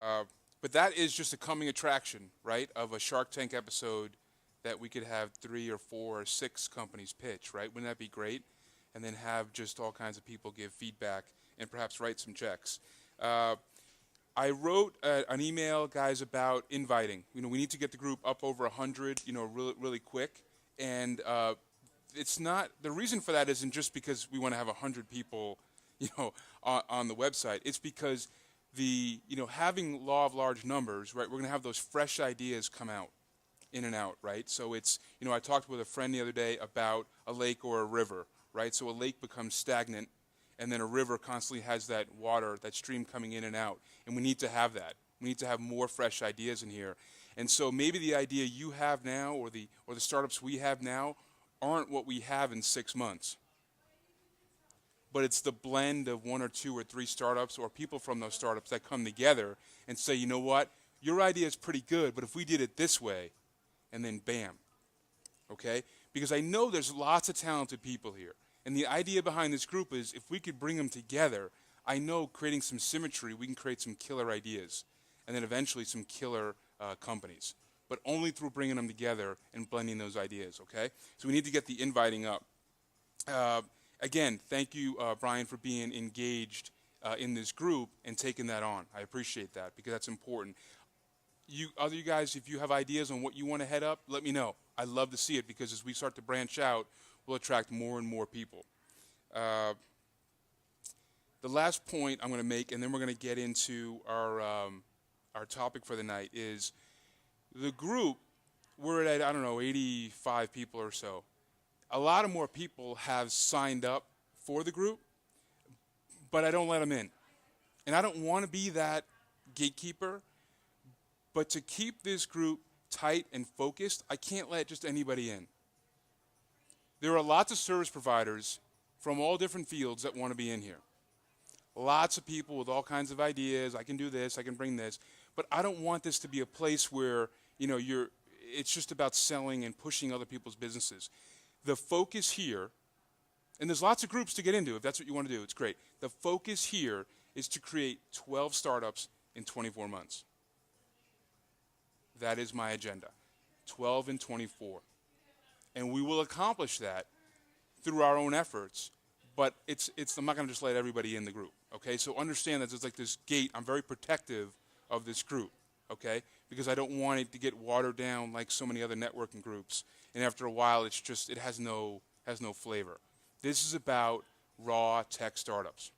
Uh, but that is just a coming attraction, right, of a Shark Tank episode that we could have 3 or 4 or 6 companies pitch, right? Wouldn't that be great? And then have just all kinds of people give feedback and perhaps write some checks. Uh, I wrote an email, guys, about inviting. We need to get the group up over 100, really, really quick. And it's not, the reason for that isn't just because we want to have 100 people, on the website. It's because having law of large numbers, right, we're going to have those fresh ideas come out, in and out, right? So it's, I talked with a friend the other day about a lake or a river, right? So a lake becomes stagnant, and then a river constantly has that water, that stream coming in and out. And we need to have that. We need to have more fresh ideas in here. And so maybe the idea you have now or the startups we have now aren't what we have in 6 months. But it's the blend of 1 or 2 or 3 startups or people from those startups that come together and say, you know what, your idea is pretty good, but if we did it this way, and then bam, okay? Because I know there's lots of talented people here. And the idea behind this group is if we could bring them together, I know creating some symmetry, we can create some killer ideas. And then eventually some killer companies. But only through bringing them together and blending those ideas, okay? So we need to get the inviting up. Again, thank you, Brian, for being engaged in this group and taking that on. I appreciate that because that's important. You guys, if you have ideas on what you want to head up, let me know. I'd love to see it because as we start to branch out, we'll attract more and more people. The last point I'm going to make, and then we're going to get into our topic for the night, is the group. We're at, 85 people or so. A lot of more people have signed up for the group, but I don't let them in. And I don't want to be that gatekeeper, but to keep this group tight and focused, I can't let just anybody in. There are lots of service providers from all different fields that want to be in here. Lots of people with all kinds of ideas. I can do this, I can bring this. But I don't want this to be a place where, it's just about selling and pushing other people's businesses. The focus here, and there's lots of groups to get into if that's what you want to do, it's great. The focus here is to create 12 startups in 24 months. That is my agenda, 12 and 24. And we will accomplish that through our own efforts, but I'm not going to just let everybody in the group, okay? So understand that there's like this gate. I'm very protective of this group, okay? Because I don't want it to get watered down like so many other networking groups. And after a while, it has no flavor. This is about raw tech startups.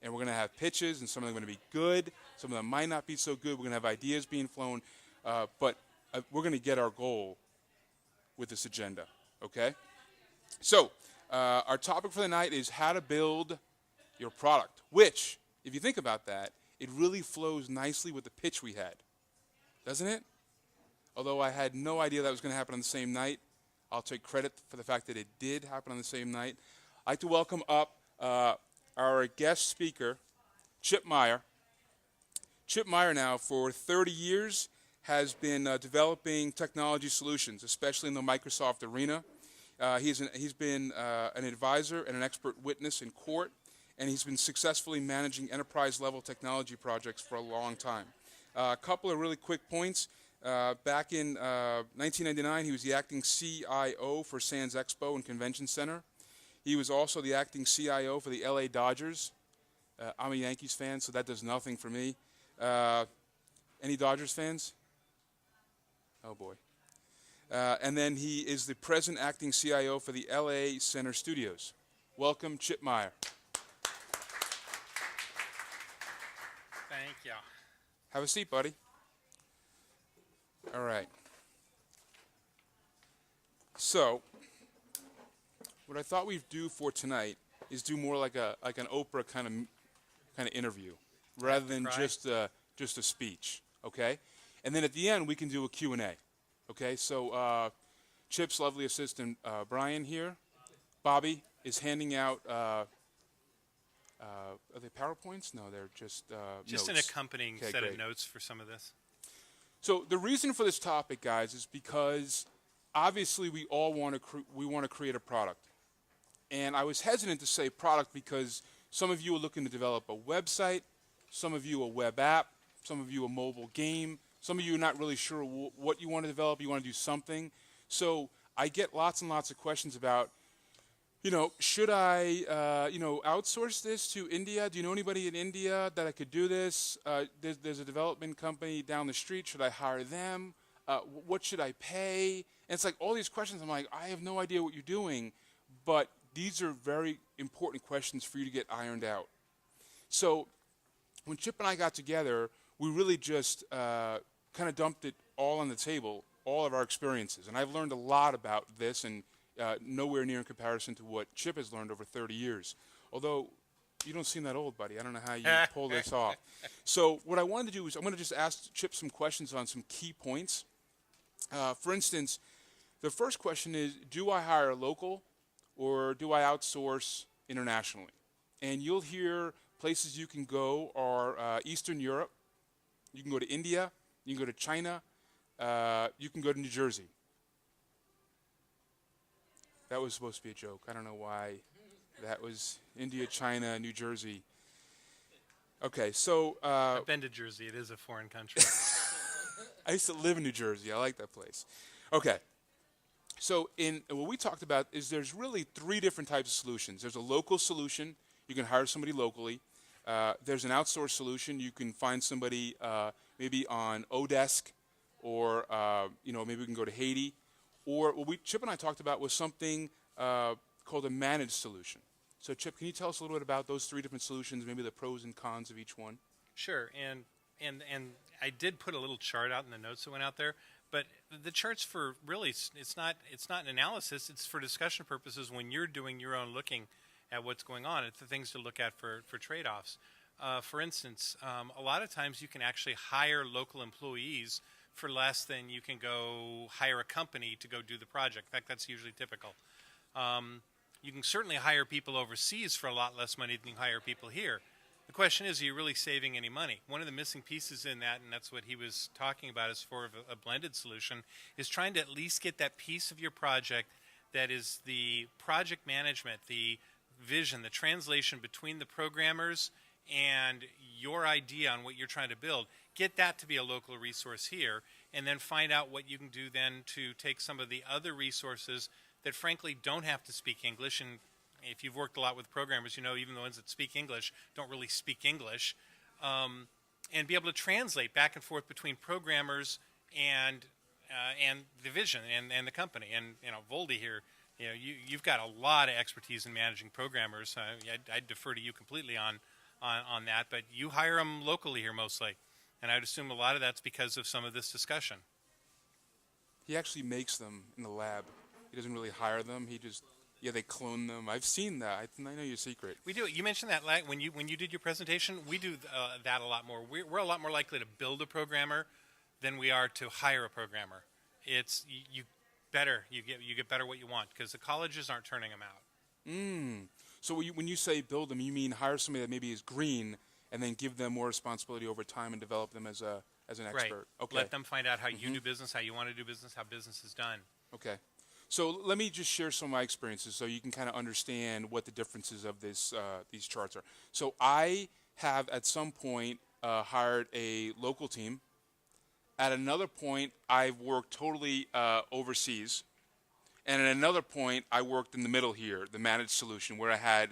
And we're going to have pitches, and some of them are going to be good. Some of them might not be so good. We're going to have ideas being flown. But we're going to get our goal with this agenda, okay? So our topic for the night is how to build your product, which, if you think about that, it really flows nicely with the pitch we had, doesn't it? Although I had no idea that was going to happen on the same night, I'll take credit for the fact that it did happen on the same night. I'd like to welcome up our guest speaker, Chip Meyer. Chip Meyer now, for 30 years, has been developing technology solutions, especially in the Microsoft arena. He's been an advisor and an expert witness in court, and he's been successfully managing enterprise-level technology projects for a long time. A couple of really quick points. Back in 1999, he was the acting CIO for Sands Expo and Convention Center. He was also the acting CIO for the LA Dodgers. I'm a Yankees fan, so that does nothing for me. Any Dodgers fans? Oh, boy. And then he is the present acting CIO for the LA Center Studios. Welcome, Chip Meyer. Thank you. Have a seat, buddy. All right. So, what I thought we'd do for tonight is do more like an Oprah kind of interview, rather than just a speech. Okay, and then at the end we can do a Q&A. Okay, so Chip's lovely assistant Brian here, Bobby, is handing out. Are they PowerPoints? No, they're just notes. An accompanying set of notes for some of this. So the reason for this topic, guys, is because obviously we all want to create a product. And I was hesitant to say product because some of you are looking to develop a website, some of you a web app, some of you a mobile game, some of you are not really sure what you want to develop, you want to do something. So I get lots and lots of questions about, should I, outsource this to India? Do you know anybody in India that I could do this? There's a development company down the street. Should I hire them? What should I pay? And it's like all these questions. I'm like, I have no idea what you're doing, but these are very important questions for you to get ironed out. So when Chip and I got together, we really just kind of dumped it all on the table, all of our experiences. And I've learned a lot about this, and nowhere near in comparison to what Chip has learned over 30 years. Although, you don't seem that old, buddy. I don't know how you pull this off. So what I wanted to do is I'm going to just ask Chip some questions on some key points. For instance, the first question is, do I hire local or do I outsource internationally? And you'll hear places you can go are Eastern Europe. You can go to India. You can go to China. You can go to New Jersey. That was supposed to be a joke. I don't know why that was India, China, New Jersey. Okay, so... I've been to Jersey. It is a foreign country. I used to live in New Jersey. I like that place. Okay, so what we talked about is there's really three different types of solutions. There's a local solution. You can hire somebody locally. There's an outsourced solution. You can find somebody maybe on Odesk, or maybe we can go to Haiti. Or what Chip and I talked about was something called a managed solution. So Chip, can you tell us a little bit about those three different solutions, maybe the pros and cons of each one? Sure, and I did put a little chart out in the notes that went out there, but the chart's for really, it's not an analysis, it's for discussion purposes when you're doing your own looking at what's going on. It's the things to look at for trade-offs. For instance, a lot of times you can actually hire local employees for less than you can go hire a company to go do the project. In fact, that's usually typical. You can certainly hire people overseas for a lot less money than you hire people here. The question is, are you really saving any money? One of the missing pieces in that, and that's what he was talking about as for a blended solution, is trying to at least get that piece of your project that is the project management, the vision, the translation between the programmers and your idea on what you're trying to build. Get that to be a local resource here, and then find out what you can do then to take some of the other resources that frankly don't have to speak English. And if you've worked a lot with programmers, you know even the ones that speak English don't really speak English, and be able to translate back and forth between programmers and the vision and the company. And Voldy here, you've got a lot of expertise in managing programmers. I'd defer to you completely on that, but you hire them locally here mostly. And I would assume a lot of that's because of some of this discussion. He actually makes them in the lab. He doesn't really hire them. They clone them. I've seen that. I know your secret. We do. You mentioned that when you did your presentation. We do that a lot more. We're a lot more likely to build a programmer than we are to hire a programmer. It's you get better what you want because the colleges aren't turning them out. So when you say build them, you mean hire somebody that maybe is green and then give them more responsibility over time and develop them as an expert. Right. Okay. Let them find out how you do business, how you want to do business, how business is done. Okay. So let me just share some of my experiences so you can kind of understand what the differences of these charts are. So I have at some point hired a local team. At another point, I've worked totally overseas. And at another point, I worked in the middle here, the managed solution, where I had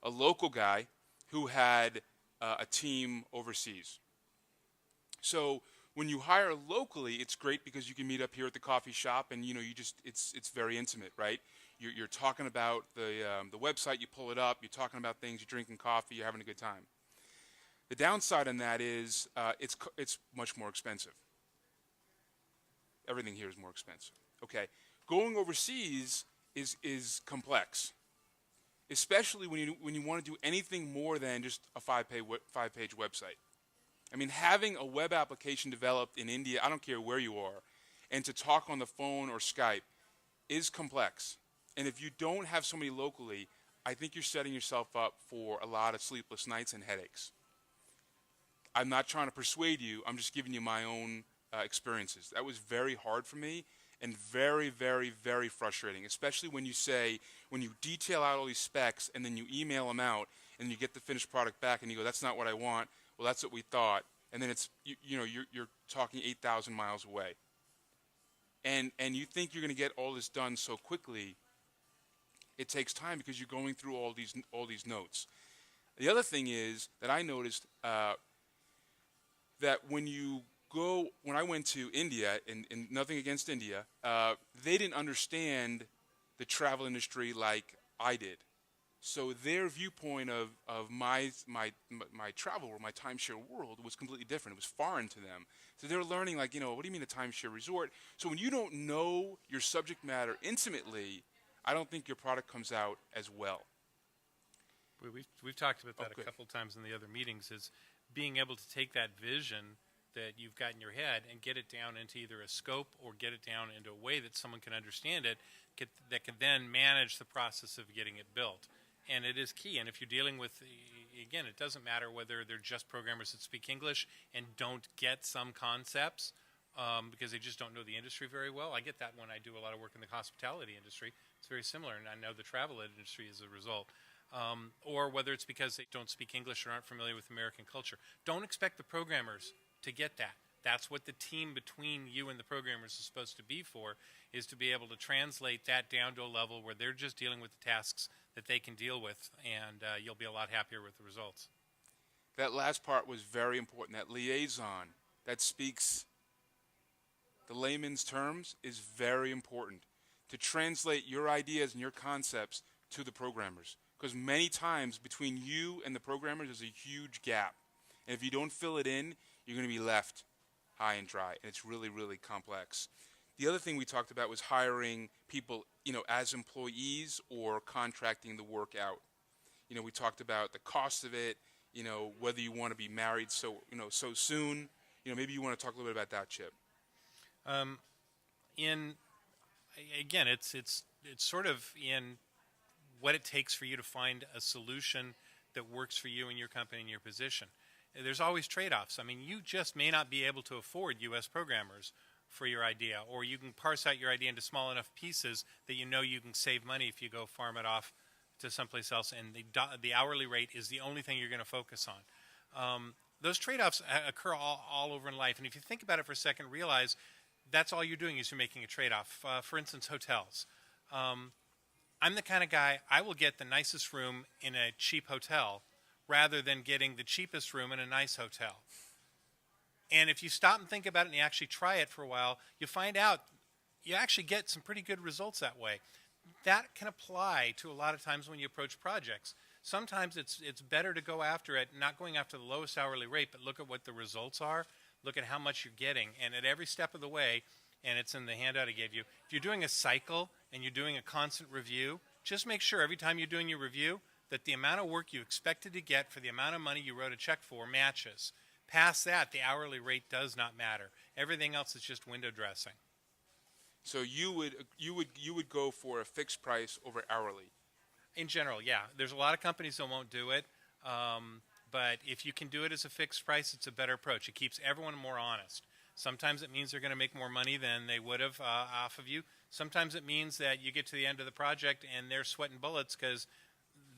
a local guy who had a team overseas. So when you hire locally, it's great because you can meet up here at the coffee shop, and it's very intimate, right? You're talking about the website, you pull it up, you're talking about things, you're drinking coffee, you're having a good time. The downside on that is it's much more expensive. Everything here is more expensive. Okay, going overseas is complex, especially when you want to do anything more than just a five-page website. I mean, having a web application developed in India, I don't care where you are, and to talk on the phone or Skype is complex. And if you don't have somebody locally, I think you're setting yourself up for a lot of sleepless nights and headaches. I'm not trying to persuade you. I'm just giving you my own experiences. That was very hard for me and very, very, very frustrating, especially when you detail out all these specs and then you email them out and you get the finished product back and you go, that's not what I want. Well, that's what we thought. and then it's you're talking 8,000 miles away, and you think you're going to get all this done so quickly. It takes time because you're going through all these notes. The other thing is that I noticed that when I went to India, and nothing against India, they didn't understand the travel industry like I did. So their viewpoint of my travel or my timeshare world was completely different. It was foreign to them. So they were learning, like, what do you mean a timeshare resort? So when you don't know your subject matter intimately, I don't think your product comes out as well. We've talked about that Okay. a couple of times in the other meetings, is being able to take that vision that you've got in your head and get it down into either a scope or get it down into a way that someone can understand it, that can then manage the process of getting it built. And it is key. And if you're dealing with, again, it doesn't matter whether they're just programmers that speak English and don't get some concepts because they just don't know the industry very well. I get that when I do a lot of work in the hospitality industry. It's very similar, and I know the travel industry as a result. Or whether it's because they don't speak English or aren't familiar with American culture. Don't expect the programmers to get that. That's what the team between you and the programmers is supposed to be for, is to be able to translate that down to a level where they're just dealing with the tasks that they can deal with, and you'll be a lot happier with the results. That last part was very important. That liaison that speaks the layman's terms is very important to translate your ideas and your concepts to the programmers. Because many times between you and the programmers there's a huge gap. And if you don't fill it in, you're going to be left high and dry. And it's really, really complex. The other thing we talked about was hiring people, as employees or contracting the work out. We talked about the cost of it, whether you want to be married so soon. Maybe you want to talk a little bit about that, Chip. Again, it's sort of in what it takes for you to find a solution that works for you and your company and your position. There's always trade-offs. I mean, you just may not be able to afford U.S. programmers for your idea, or you can parse out your idea into small enough pieces that you can save money if you go farm it off to someplace else, and the hourly rate is the only thing you're going to focus on. Those trade-offs occur all over in life, and if you think about it for a second, realize that's all you're doing is you're making a trade-off. For instance, hotels. I'm the kind of guy, I will get the nicest room in a cheap hotel rather than getting the cheapest room in a nice hotel. And if you stop and think about it and you actually try it for a while, you find out you actually get some pretty good results that way. That can apply to a lot of times when you approach projects. Sometimes it's better to go after it, not going after the lowest hourly rate, but look at what the results are, look at how much you're getting, and at every step of the way, and it's in the handout I gave you, if you're doing a cycle and you're doing a constant review, just make sure every time you're doing your review that the amount of work you expected to get for the amount of money you wrote a check for matches. Past that, the hourly rate does not matter. Everything else is just window dressing. So you would go for a fixed price over hourly. In general, yeah. There's a lot of companies that won't do it, but if you can do it as a fixed price, it's a better approach. It keeps everyone more honest. Sometimes it means they're going to make more money than they would have off of you. Sometimes it means that you get to the end of the project and they're sweating bullets because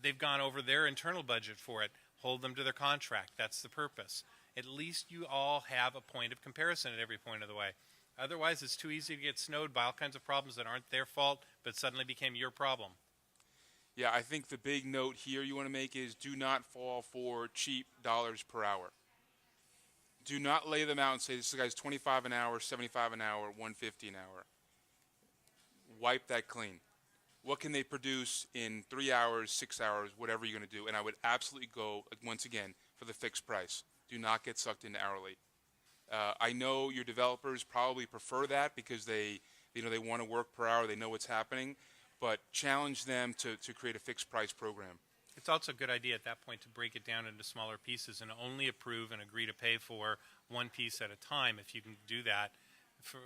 they've gone over their internal budget for it. Hold them to their contract. That's the purpose. At least you all have a point of comparison at every point of the way. Otherwise, it's too easy to get snowed by all kinds of problems that aren't their fault but suddenly became your problem. Yeah, I think the big note here you want to make is do not fall for cheap dollars per hour. Do not lay them out and say this guy's $25 an hour, $75 an hour, $150 an hour. Wipe that clean. What can they produce in 3 hours, 6 hours, whatever you're going to do? And I would absolutely go, once again, for the fixed price. Do not get sucked into hourly. I know your developers probably prefer that because they want to work per hour. They know what's happening. But challenge them to create a fixed price program. It's also a good idea at that point to break it down into smaller pieces and only approve and agree to pay for one piece at a time if you can do that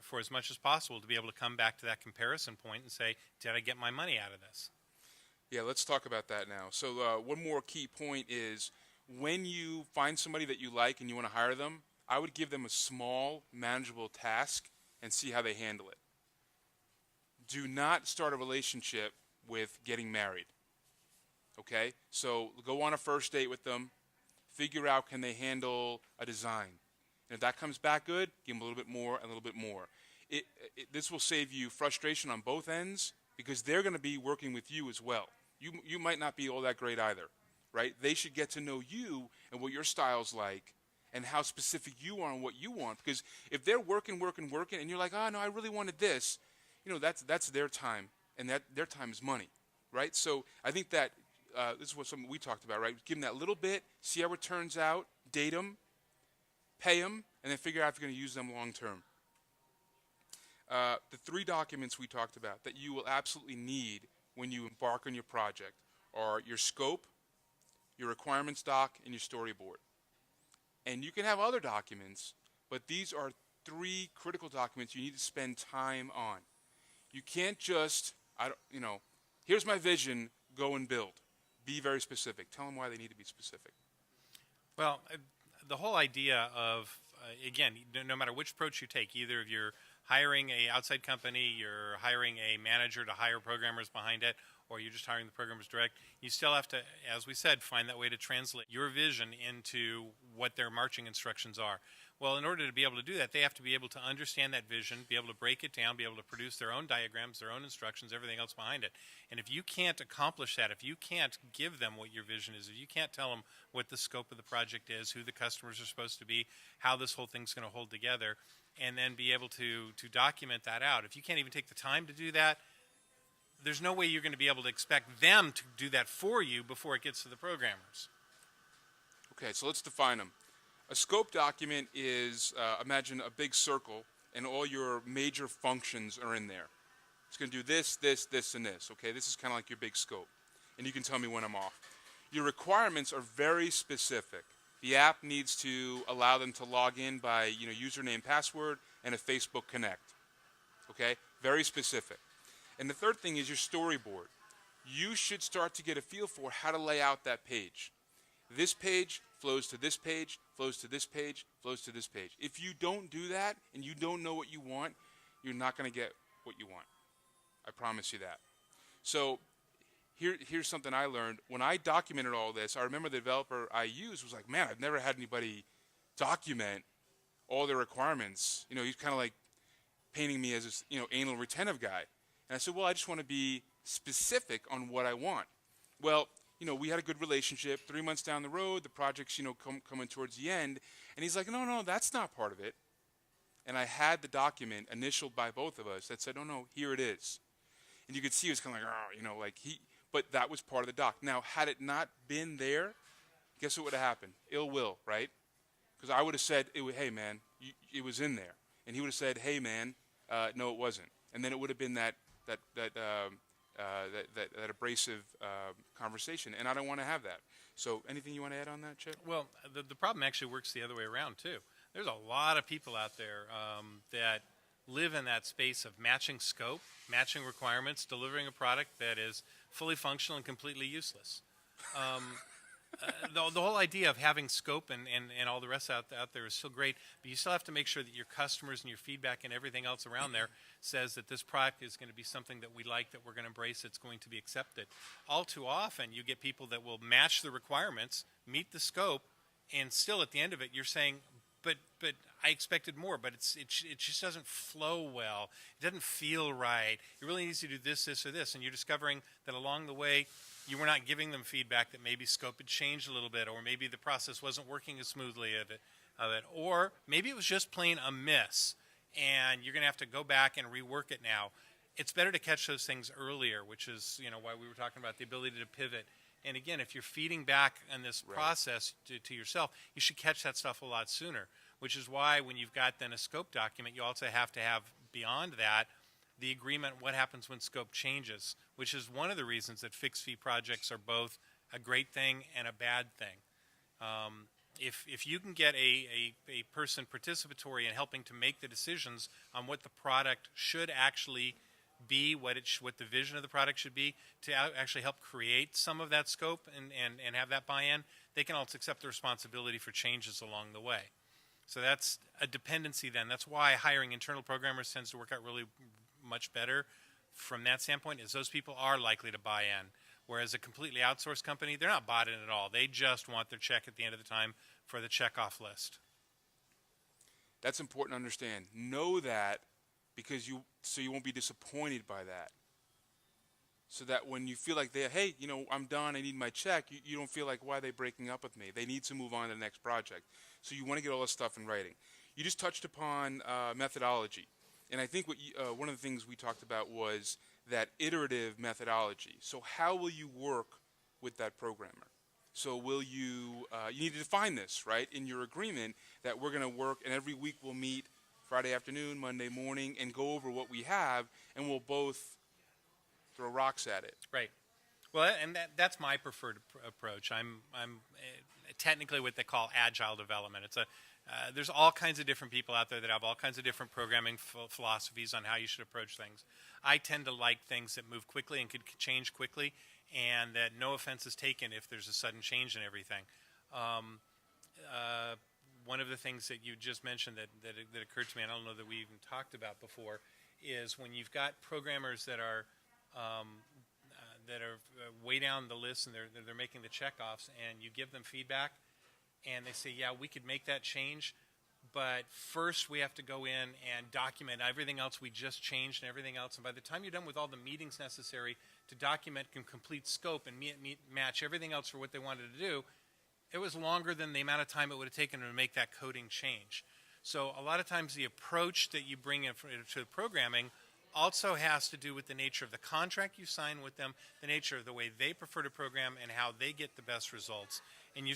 for as much as possible to be able to come back to that comparison point and say, did I get my money out of this? Yeah, let's talk about that now. So one more key point is when you find somebody that you like and you want to hire them, I would give them a small, manageable task and see how they handle it. Do not start a relationship with getting married. Okay? So go on a first date with them. Figure out, can they handle a design? And if that comes back good, give them a little bit more, a little bit more. This will save you frustration on both ends because they're going to be working with you as well. You might not be all that great either, right? They should get to know you and what your style's like and how specific you are and what you want. Because if they're working, and you're like, oh, no, I really wanted this, that's their time, and that their time is money, right? So I think that this is something we talked about, right? Give them that little bit, see how it turns out, date them, pay them, and then figure out if you're going to use them long term. The 3 documents we talked about that you will absolutely need when you embark on your project are your scope, your requirements doc, and your storyboard. And you can have other documents, but these are 3 critical documents you need to spend time on. You can't just, here's my vision, go and build. Be very specific. Tell them why they need to be specific. Well, the whole idea of, again, no matter which approach you take, either if you're hiring an outside company, you're hiring a manager to hire programmers behind it, or you're just hiring the programmers direct, you still have to, as we said, find that way to translate your vision into what their marching instructions are. Well, in order to be able to do that, they have to be able to understand that vision, be able to break it down, be able to produce their own diagrams, their own instructions, everything else behind it. And if you can't accomplish that, if you can't give them what your vision is, if you can't tell them what the scope of the project is, who the customers are supposed to be, how this whole thing's going to hold together, and then be able to document that out. If you can't even take the time to do that, there's no way you're going to be able to expect them to do that for you before it gets to the programmers. Okay, so let's define them. A scope document is, imagine a big circle, and all your major functions are in there. It's going to do this, this, this, and this. Okay, this is kind of like your big scope, and you can tell me when I'm off. Your requirements are very specific. The app needs to allow them to log in by, username, password, and a Facebook Connect. Okay, very specific. And the third thing is your storyboard. You should start to get a feel for how to lay out that page. This page flows to this page, flows to this page, flows to this page. If you don't do that and you don't know what you want, you're not going to get what you want. I promise you that. So here's something I learned. When I documented all this, I remember the developer I used was like, man, I've never had anybody document all their requirements. He's kind of like painting me as this, anal retentive guy. And I said, well, I just want to be specific on what I want. Well, we had a good relationship. 3 months down the road, the project's, coming towards the end. And he's like, no, that's not part of it. And I had the document initialed by both of us that said, no, here it is. And you could see he was kind of like, but that was part of the doc. Now, had it not been there, guess what would have happened? Ill will, right? Because I would have said, hey, man, it was in there. And he would have said, hey, man, no, it wasn't. And then it would have been that abrasive conversation, and I don't want to have that. So anything you want to add on that, Chip? Well, the problem actually works the other way around, too. There's a lot of people out there that live in that space of matching scope, matching requirements, delivering a product that is fully functional and completely useless. The whole idea of having scope and all the rest out there is still great, but you still have to make sure that your customers and your feedback and everything else around there says that this product is going to be something that we like, that we're going to embrace, it's going to be accepted. All too often, you get people that will match the requirements, meet the scope, and still at the end of it, you're saying, but I expected more, but it just doesn't flow well. It doesn't feel right. It really needs to do this, this, or this, and you're discovering that along the way, you were not giving them feedback that maybe scope had changed a little bit, or maybe the process wasn't working as smoothly of it, or maybe it was just plain a miss, and you're going to have to go back and rework it now. It's better to catch those things earlier, which is why we were talking about the ability to pivot. And again, if you're feeding back on this process to yourself, you should catch that stuff a lot sooner, which is why when you've got then a scope document, you also have to have beyond that the agreement what happens when scope changes, which is one of the reasons that fixed fee projects are both a great thing and a bad thing. If you can get a person participatory in helping to make the decisions on what the product should actually be, what the vision of the product should be, to actually help create some of that scope and have that buy-in, they can also accept the responsibility for changes along the way. So that's a dependency then. That's why hiring internal programmers tends to work out really much better from that standpoint, is those people are likely to buy in. Whereas a completely outsourced company, they're not bought in at all. They just want their check at the end of the time for the checkoff list. That's important to understand. Know that because so you won't be disappointed by that. So that when you feel like hey, I'm done, I need my check, you don't feel like, why are they breaking up with me? They need to move on to the next project. So you want to get all this stuff in writing. You just touched upon methodology. And I think one of the things we talked about was that iterative methodology. So how will you work with that programmer? So will you need to define this, right, in your agreement, that we're going to work, and every week we'll meet Friday afternoon, Monday morning, and go over what we have, and we'll both throw rocks at it. Right. Well, and that's my preferred approach. I'm technically what they call agile development. It's there's all kinds of different people out there that have all kinds of different programming philosophies on how you should approach things. I tend to like things that move quickly and could change quickly, and that no offense is taken if there's a sudden change in everything. One of the things that you just mentioned that occurred to me, and I don't know that we even talked about before, is when you've got programmers that are way down the list and they're making the checkoffs, and you give them feedback, and they say, yeah, we could make that change, but first we have to go in and document everything else we just changed and everything else. And by the time you're done with all the meetings necessary to document complete scope and match everything else for what they wanted to do, it was longer than the amount of time it would have taken to make that coding change. So a lot of times the approach that you bring in to programming also has to do with the nature of the contract you sign with them, the nature of the way they prefer to program, and how they get the best results. And you